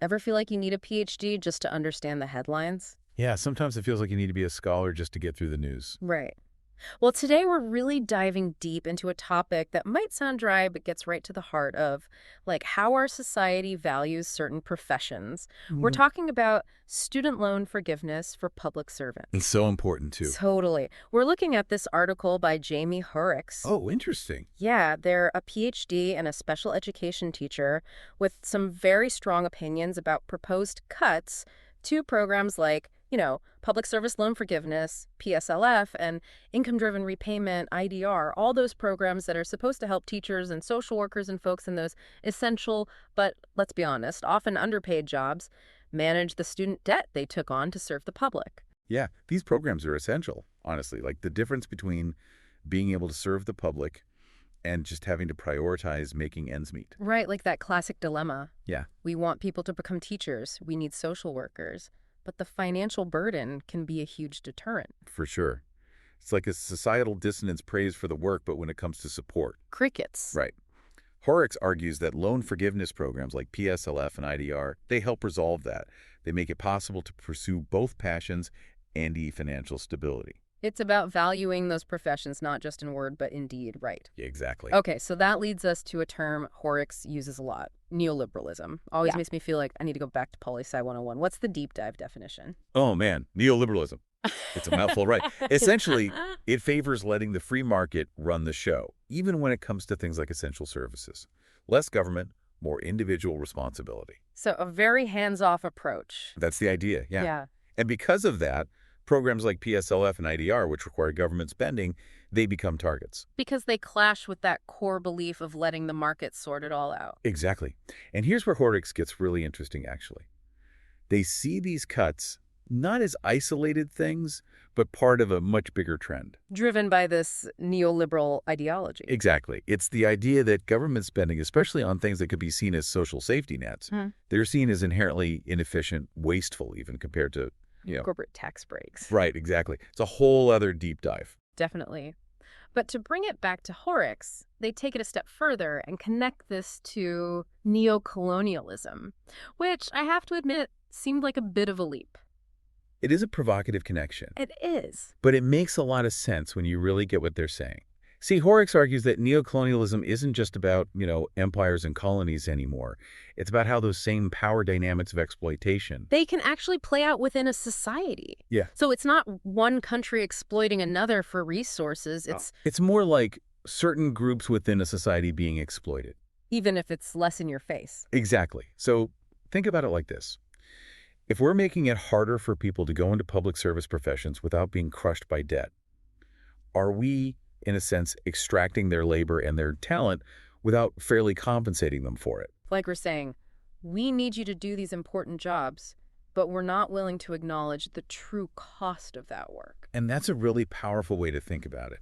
Ever feel like you need a PhD just to understand the headlines? Yeah, sometimes it feels like you need to be a scholar just to get through the news. Right. Well, today we're really diving deep into a topic that might sound dry, but gets right to the heart of, like, how our society values certain professions. We're Mhm. talking about student loan forgiveness for public It's servants. so important too. Totally. We're looking at this article by Jamie Horrocks. Oh, interesting. Yeah, they're a PhD and a special education teacher with some very strong opinions about proposed cuts to programs like, public service loan forgiveness, PSLF, and income-driven repayment, IDR, all those programs that are supposed to help teachers and social workers and folks in those essential, but let's be honest, often underpaid jobs manage the student debt they took on to serve the public. Yeah, these programs are essential, honestly. Like the difference between being able to serve the public and just having to prioritize making ends meet. Right, like that classic dilemma. Yeah, We want people to become teachers. We need social workers. But the financial burden can be a huge deterrent. for sure. It's like a societal dissonance praise for the work, but when it comes to support. Crickets. Right. Horrocks argues that loan forgiveness programs like PSLF and IDR, they help resolve that. They make it possible to pursue both passions and financial stability. It's about valuing those professions, not just in word, but in deed, right? Yeah, exactly. Okay, so that leads us to a term Horrocks uses a lot, neoliberalism. Always Yeah. makes me feel like I need to go back to Poli-Sci 101. What's the deep dive definition? Oh, man, neoliberalism. It's a mouthful, right? Essentially, it favors letting the free market run the show, even when it comes to things like essential services. Less government, more individual responsibility. So a very hands-off approach. That's the idea, yeah. Yeah. And because of that, programs like PSLF and IDR, which require government spending, they become targets. Because they clash with that core belief of letting the market sort it all out. Exactly. And here's where Horrocks gets really interesting, actually. They see these cuts not as isolated things, but part of a much bigger trend. Driven by this neoliberal ideology. Exactly. It's the idea that government spending, especially on things that could be seen as social safety nets, they're seen as inherently inefficient, wasteful even compared to, Corporate tax breaks. Right, exactly. It's a whole other deep dive. Definitely. But to bring it back to Horrocks, they take it a step further and connect this to neocolonialism, which I have to admit seemed like a bit of a leap. It is a provocative connection, It is. but it makes a lot of sense when you really get what they're saying. See, Horrocks argues that neocolonialism isn't just about, empires and colonies anymore. It's about how those same power dynamics of exploitation. They can actually play out within a society. Yeah. So it's not one country exploiting another for resources. It's more like certain groups within a society being exploited. Even if it's less in your face. Exactly. So think about it like this. If we're making it harder for people to go into public service professions without being crushed by debt, are we, in a sense, extracting their labor and their talent without fairly compensating them for it? Like we're saying, we need you to do these important jobs, but we're not willing to acknowledge the true cost of that work. And that's a really powerful way to think about it.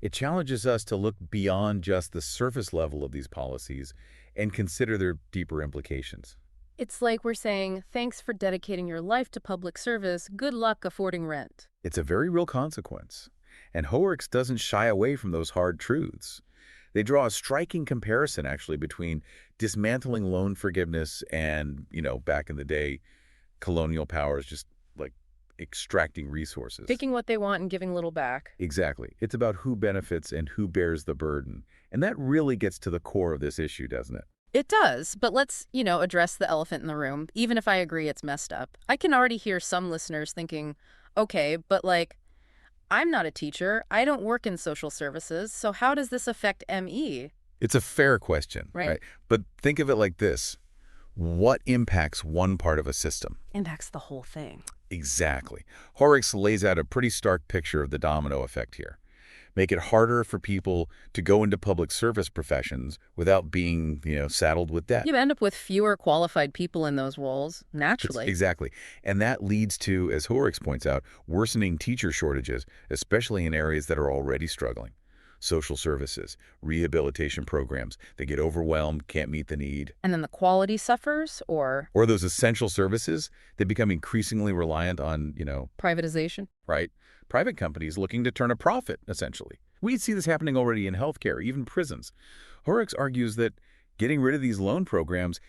It challenges us to look beyond just the surface level of these policies and consider their deeper implications. It's like we're saying, thanks for dedicating your life to public service. Good luck affording rent. It's a very real consequence. And Horrocks doesn't shy away from those hard truths. They draw a striking comparison, actually, between dismantling loan forgiveness and, back in the day, colonial powers just like extracting resources. Picking what they want and giving little back. Exactly. It's about who benefits and who bears the burden. And that really gets to the core of this issue, doesn't it? It does, but let's, address the elephant in the room. Even if I agree it's messed up, I can already hear some listeners thinking, okay, but I'm not a teacher. I don't work in social services. So how does this affect ME? It's a fair question, Right. But think of it like this. What impacts one part of a system? Impacts the whole thing. Exactly. Horrocks lays out a pretty stark picture of the domino effect here. Make it harder for people to go into public service professions without being, saddled with debt. You end up with fewer qualified people in those roles, naturally. Exactly. And that leads to, as Horrocks points out, worsening teacher shortages, especially in areas that are already struggling. Social services, rehabilitation programs, they get overwhelmed, can't meet the need. And then the quality suffers, or Or those essential services, they become increasingly reliant on, privatization. right? Private companies looking to turn a profit, essentially. We see this happening already in healthcare, even prisons. Horrocks argues that getting rid of these loan programs,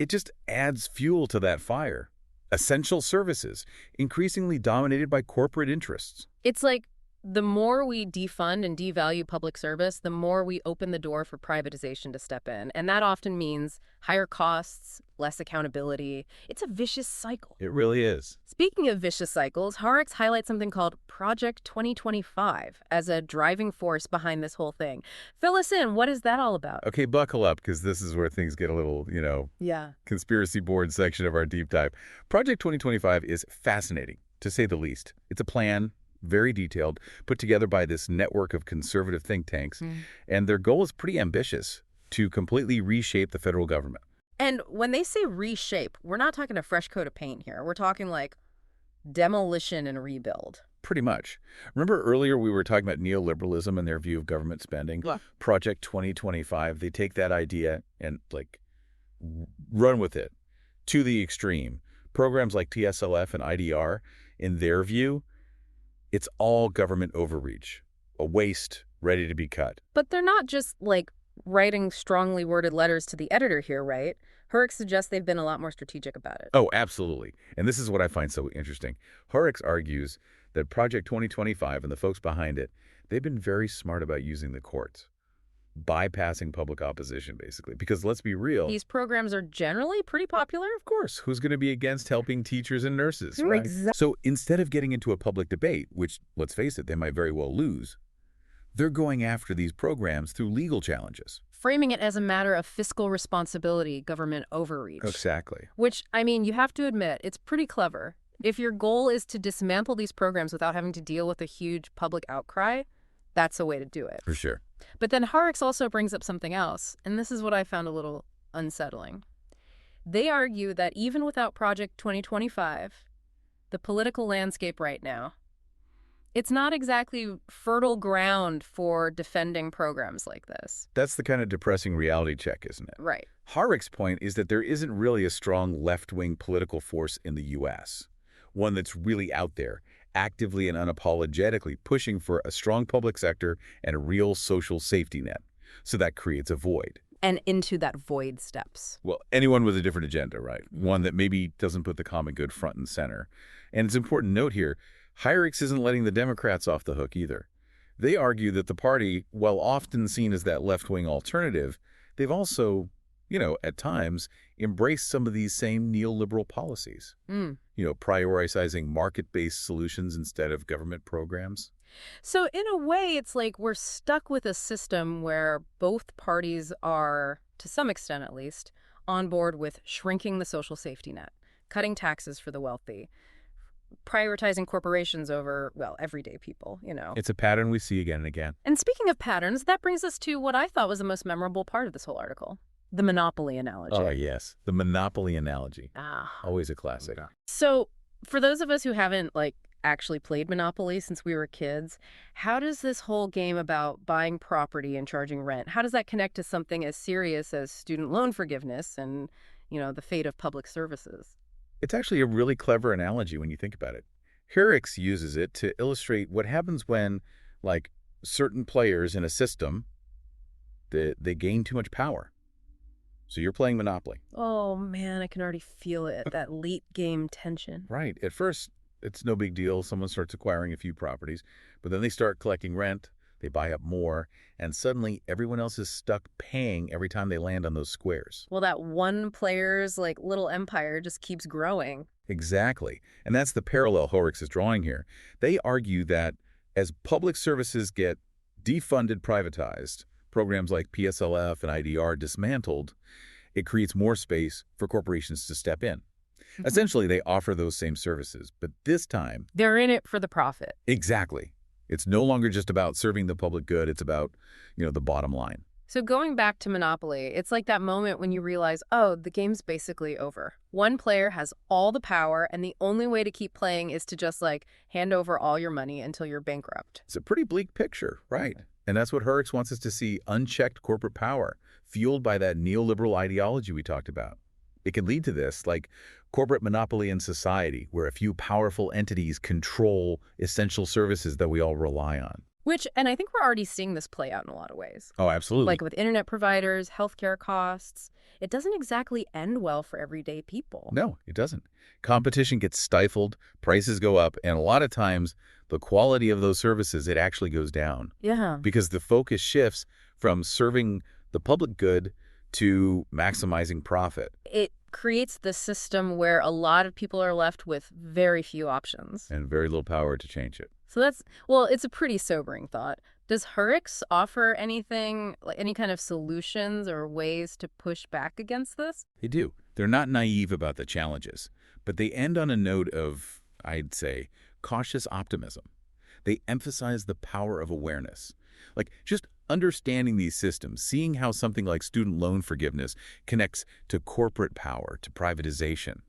It just adds fuel to that fire. Essential services, increasingly dominated by corporate interests. It's like the more we defund and devalue public service, the more we open the door for privatization to step in. And that often means higher costs, less accountability. It's a vicious cycle. It really is. Speaking of vicious cycles, Horrocks highlights something called Project 2025 as a driving force behind this whole thing. Fill us in. What is that all about? Okay, buckle up, because this is where things get a little, Yeah. conspiracy board section of our deep dive. Project 2025 is fascinating, to say the least. It's a plan, very detailed, put together by this network of conservative think tanks, and their goal is pretty ambitious: to completely reshape the federal government. And when they say reshape, we're not talking a fresh coat of paint here. We're talking like demolition and rebuild. Pretty much. Remember earlier we were talking about neoliberalism and their view of government spending? Yeah. Project 2025, they take that idea and, run with it to the extreme. Programs like TSLF and IDR, in their view, it's all government overreach, a waste ready to be cut. But they're not just like writing strongly worded letters to the editor here, right? Horrocks suggests they've been a lot more strategic about it. Oh, absolutely. And this is what I find so interesting. Horrocks argues that Project 2025 and the folks behind it, they've been very smart about using the courts, bypassing public opposition, basically. Because let's be real. These programs are generally pretty popular. Of course, who's going to be against helping teachers and nurses, right? Exactly. So instead of getting into a public debate, which, let's face it, they might very well lose, they're going after these programs through legal challenges. Framing it as a matter of fiscal responsibility, government overreach. Exactly. Which, I mean, you have to admit, it's pretty clever. If your goal is to dismantle these programs without having to deal with a huge public outcry, that's a way to do it. For sure. But then Horrocks also brings up something else, and this is what I found a little unsettling. They argue that even without Project 2025, the political landscape right now, it's not exactly fertile ground for defending programs like this. That's the kind of depressing reality check, isn't it? Right. Horrocks' point is that there isn't really a strong left-wing political force in the U.S., one that's really out there, actively and unapologetically pushing for a strong public sector and a real social safety net. So that creates a void. And into that void steps. Well, anyone with a different agenda, right? One that maybe doesn't put the common good front and center. And it's important to note here, Horrocks isn't letting the Democrats off the hook either. They argue that the party, while often seen as that left-wing alternative, they've also, at times, embraced some of these same neoliberal policies. Prioritizing market-based solutions instead of government programs. So in a way, it's like we're stuck with a system where both parties are, to some extent at least, on board with shrinking the social safety net, cutting taxes for the wealthy, prioritizing corporations over, well, everyday people, It's a pattern we see again and again. And speaking of patterns, that brings us to what I thought was the most memorable part of this whole article, the monopoly analogy. Oh, yes. The monopoly analogy. Ah. Always a classic. So for those of us who haven't, actually played Monopoly since we were kids, how does this whole game about buying property and charging rent, how does that connect to something as serious as student loan forgiveness and, the fate of public services? It's actually a really clever analogy when you think about it. Horrocks uses it to illustrate what happens when, certain players in a system, they gain too much power. So you're playing Monopoly. Oh, man, I can already feel it, that late game tension. Right. At first, it's no big deal. Someone starts acquiring a few properties, but then they start collecting rent, they buy up more, and suddenly everyone else is stuck paying every time they land on those squares. Well, that one player's little empire just keeps growing. Exactly. And that's the parallel Horrocks is drawing here. They argue that as public services get defunded, privatized, programs like PSLF and IDR dismantled, it creates more space for corporations to step in. Essentially, they offer those same services, but this time... they're in it for the profit. Exactly. It's no longer just about serving the public good. It's about, the bottom line. So going back to Monopoly, it's like that moment when you realize, oh, the game's basically over. One player has all the power, and the only way to keep playing is to just, hand over all your money until you're bankrupt. It's a pretty bleak picture, right? And that's what Horrocks wants us to see: unchecked corporate power, fueled by that neoliberal ideology we talked about. It can lead to this, corporate monopoly in society, where a few powerful entities control essential services that we all rely on. And I think we're already seeing this play out in a lot of ways. Oh, Like absolutely. with internet providers, healthcare costs, it doesn't exactly end well for everyday people. No, it doesn't. Competition gets stifled, prices go up, and a lot of times the quality of those services, it actually goes down Yeah. because the focus shifts from serving the public good to maximizing profit It creates the system where a lot of people are left with very few options. and very little power to change it. So well, it's a pretty sobering thought. Does Hurricks offer anything, like any kind of solutions or ways to push back against this? They do. They're not naive about the challenges, but they end on a note of, I'd say, cautious optimism. They emphasize the power of awareness. Like just understanding these systems, seeing how something like student loan forgiveness connects to corporate power, to privatization.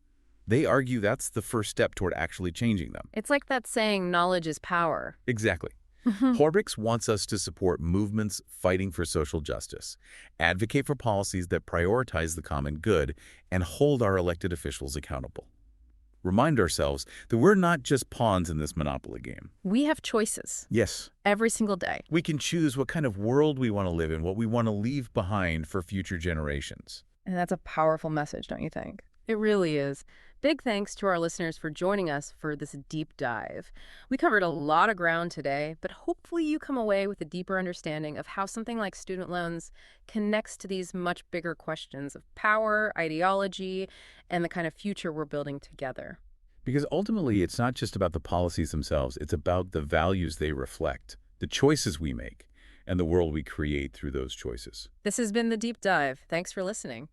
They argue that's the first step toward actually changing them. It's like that saying, knowledge is power. Exactly. Horbrooks wants us to support movements fighting for social justice, advocate for policies that prioritize the common good, and hold our elected officials accountable. Remind ourselves that we're not just pawns in this monopoly game. We have choices Yes, every single day. we can choose what kind of world we want to live in, what we want to leave behind for future generations. And that's a powerful message, don't you think? It really is. Big thanks to our listeners for joining us for this deep dive. We covered a lot of ground today, but hopefully you come away with a deeper understanding of how something like student loans connects to these much bigger questions of power, ideology, and the kind of future we're building together. Because ultimately, it's not just about the policies themselves, it's about the values they reflect, the choices we make, and the world we create through those choices. This has been The Deep Dive. Thanks for listening.